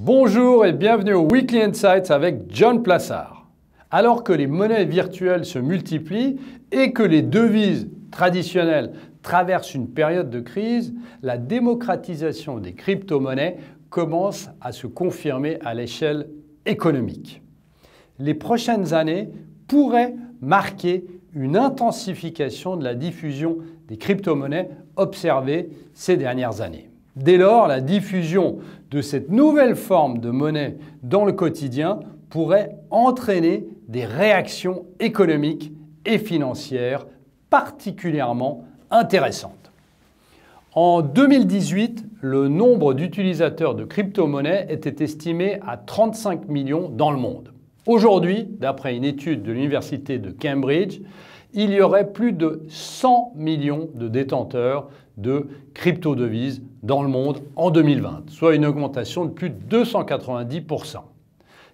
Bonjour et bienvenue au Weekly Insights avec John Plassard. Alors que les monnaies virtuelles se multiplient et que les devises traditionnelles traversent une période de crise, la démocratisation des crypto-monnaies commence à se confirmer à l'échelle économique. Les prochaines années pourraient marquer une intensification de la diffusion des crypto-monnaies observée ces dernières années. Dès lors, la diffusion de cette nouvelle forme de monnaie dans le quotidien pourrait entraîner des réactions économiques et financières particulièrement intéressantes. En 2018, le nombre d'utilisateurs de crypto-monnaies était estimé à 35 millions dans le monde. Aujourd'hui, d'après une étude de l'université de Cambridge, il y aurait plus de 100 millions de détenteurs de crypto-devises dans le monde en 2020, soit une augmentation de plus de 290%.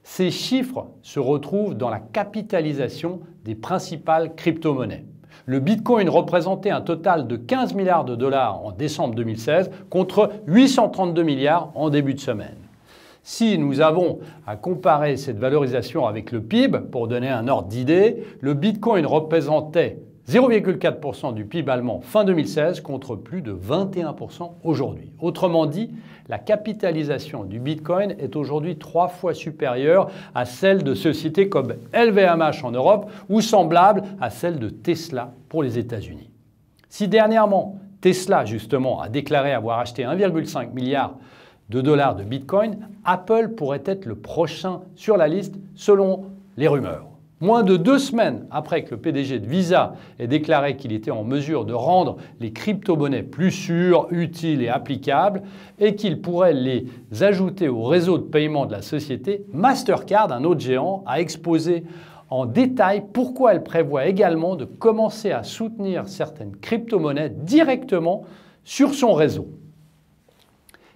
Ces chiffres se retrouvent dans la capitalisation des principales crypto-monnaies. Le Bitcoin représentait un total de 15 milliards de dollars en décembre 2016 contre 832 milliards en début de semaine. Si nous avons à comparer cette valorisation avec le PIB, pour donner un ordre d'idée, le Bitcoin représentait 0,4% du PIB allemand fin 2016 contre plus de 21% aujourd'hui. Autrement dit, la capitalisation du Bitcoin est aujourd'hui 3 fois supérieure à celle de sociétés comme LVMH en Europe ou semblable à celle de Tesla pour les États-Unis. Si dernièrement, Tesla justement a déclaré avoir acheté 1,5 milliard de dollars de Bitcoin, Apple pourrait être le prochain sur la liste selon les rumeurs. Moins de 2 semaines après que le PDG de Visa ait déclaré qu'il était en mesure de rendre les crypto-monnaies plus sûres, utiles et applicables et qu'il pourrait les ajouter au réseau de paiement de la société, Mastercard, un autre géant, a exposé en détail pourquoi elle prévoit également de commencer à soutenir certaines crypto-monnaies directement sur son réseau.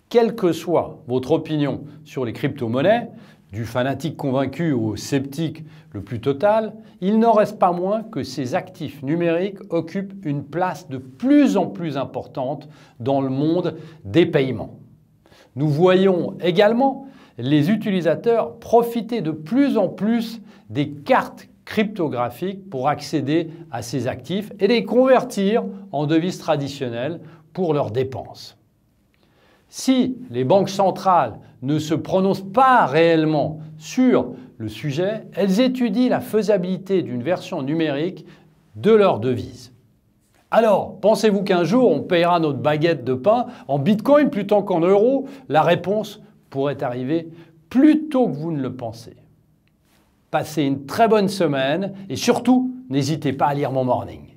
Quelle que soit votre opinion sur les crypto-monnaies, du fanatique convaincu au sceptique le plus total, il n'en reste pas moins que ces actifs numériques occupent une place de plus en plus importante dans le monde des paiements. Nous voyons également les utilisateurs profiter de plus en plus des cartes cryptographiques pour accéder à ces actifs et les convertir en devises traditionnelles pour leurs dépenses. Si les banques centrales ne se prononcent pas réellement sur le sujet, elles étudient la faisabilité d'une version numérique de leur devise. Alors, pensez-vous qu'un jour on paiera notre baguette de pain en Bitcoin plutôt qu'en euros? La réponse pourrait arriver plus tôt que vous ne le pensez. Passez une très bonne semaine et surtout, n'hésitez pas à lire mon morning.